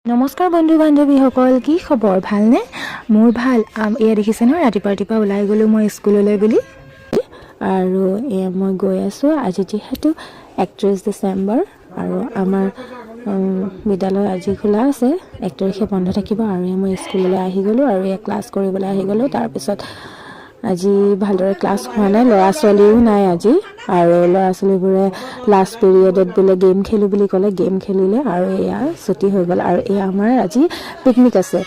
নমস্কাৰ বন্ধু বান্ধৱীসকল, কি খবৰ? ভালনে? মোৰ ভাল। এয়া দেখিছে নহয়, ৰাতিপুৱা ওলাই গ'লোঁ মই স্কুললৈ বুলি, আৰু এয়া মই গৈ আছোঁ। আজি যিহেতু 31 ডিচেম্বৰ আৰু আমাৰ বিদ্যালয় আজি খোলা আছে, 1 তাৰিখে বন্ধ থাকিব। আৰু মই স্কুললৈ আহি গ'লোঁ আৰু এয়া ক্লাছ কৰিবলৈ আহি গ'লোঁ। তাৰপিছত আজি ভালদৰে ক্লাছ হোৱা নাই, ল'ৰা ছোৱালীও নাই আজি, আৰু ল'ৰা ছোৱালীবোৰে লাষ্ট পিৰিয়ডত বোলে গেম খেলোঁ বুলি ক'লে, গেম খেলিলে আৰু এয়া ছুটি হৈ গ'ল। আৰু এয়া আমাৰ আজি পিকনিক আছে,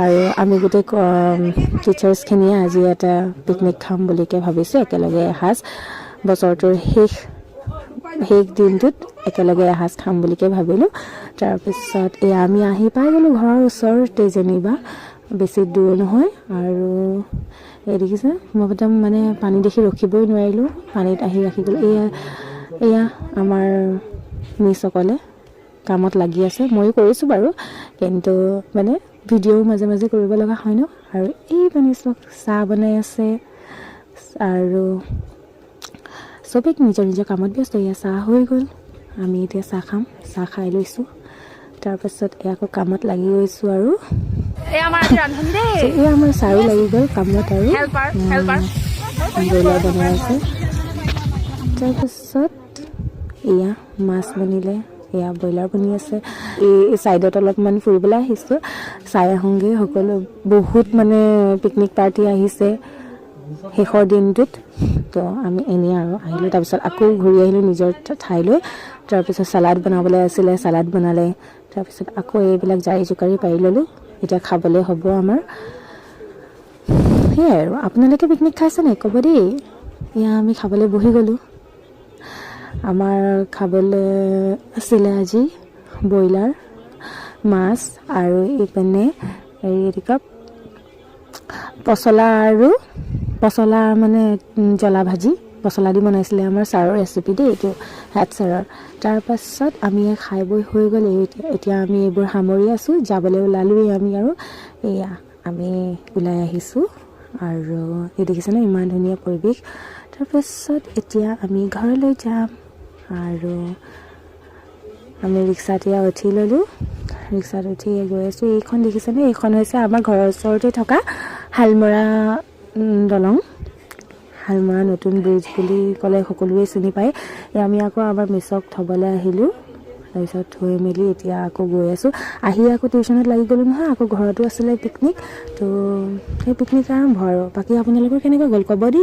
আৰু আমি গোটেই টিচাৰ্ছখিনিয়ে আজি এটা পিকনিক খাম বুলিকৈ ভাবিছোঁ। একেলগে এসাঁজ বছৰটোৰ শেষ দিনটোত একেলগে এসাঁজ খাম বুলিকৈ ভাবিলোঁ। তাৰপিছত এয়া আমি আহি পাই গ'লোঁ ঘৰৰ ওচৰতে, যেনিবা বেছি দূৰ নহয়। আৰু এই দেখিছে, মই একদম মানে পানী দেখি ৰখিবই নোৱাৰিলোঁ, পানীত আহি ৰাখি গ'লোঁ। এয়া আমাৰ মিছসকলে কামত লাগি আছে, ময়ো কৰিছোঁ বাৰু, কিন্তু মানে ভিডিঅ'ও মাজে মাজে কৰিব লগা হয় ন। আৰু এই মানে চাহ বনাই আছে, আৰু চবেই নিজৰ নিজৰ কামত ব্যস্ত। এয়া চাহ হৈ গ'ল, আমি এতিয়া চাহ খাম, চাহ খাই লৈছোঁ। তাৰপাছত এয়া আকৌ কামত লাগি গৈছোঁ। আৰু এয়া আমাৰ চাৰো লাগি গ'ল কামত, আৰু ব্ৰইলাৰ বনাই আছে। তাৰপাছত এয়া মাছ বনিলে, এয়া ব্ৰইলাৰ বনি আছে। এই ছাইডত অলপমান ফুৰিবলৈ আহিছোঁ, চাই আহোঁগৈ। সকলো বহুত মানে পিকনিক পাৰ্টি আহিছে শেষৰ দিনটোত, তো আমি এনেই আৰু আহিলোঁ। তাৰপিছত আকৌ ঘূৰি আহিলোঁ নিজৰ ঠাইলৈ। তাৰপিছত চালাড বনাবলৈ আছিলে, চালাড বনালে। তাৰপিছত আকৌ এইবিলাক জাৰি জোকাৰি পাৰি ল'লোঁ, এতিয়া খাবলৈ হ'ব আমাৰ। সেয়াই আৰু। আপোনালোকে পিকনিক খাইছে নাই ক'ব দেই। এয়া আমি খাবলৈ বহি গ'লোঁ। আমাৰ খাবলৈ আছিলে আজি ব্ৰইলাৰ, মাছ, আৰু ইপিনে পচলা মানে জ্বলা ভাজি, পচলা দি বনাইছিলে। আমাৰ ছাৰৰ ৰেচিপি দেই এইটো, হেড ছাৰৰ। তাৰপাছত আমি খাই বৈ হৈ গ'ল। এতিয়া আমি এইবোৰ সামৰি আছোঁ, যাবলৈ ওলালোৱেই আমি। আৰু এয়া আমি ওলাই আহিছোঁ, আৰু এই দেখিছেনে ইমান ধুনীয়া পৰিৱেশ। তাৰপাছত এতিয়া আমি ঘৰলৈ যাম, আৰু আমি ৰিক্সাত এয়া উঠি ল'লোঁ। ৰিক্সাত উঠি গৈ আছোঁ। এইখন দেখিছেনে, এইখন হৈছে আমাৰ ঘৰৰ ওচৰতে থকা শালমৰা দলং, শালমৰা নতুন ব্ৰিজ বুলি ক'লে সকলোৱে চিনি পায়। আমি আকৌ আমাৰ মিছক থ'বলৈ আহিলোঁ, তাৰপিছত থৈ মেলি এতিয়া আকৌ গৈ আছোঁ। আহি আকৌ টিউশ্যনত লাগি গ'লোঁ নহয়, আকৌ ঘৰতো আছিলে পিকনিক, তো সেই পিকনিক আৰম্ভ। আৰু বাকী আপোনালোকৰ কেনেকৈ গ'ল ক'ব দেই।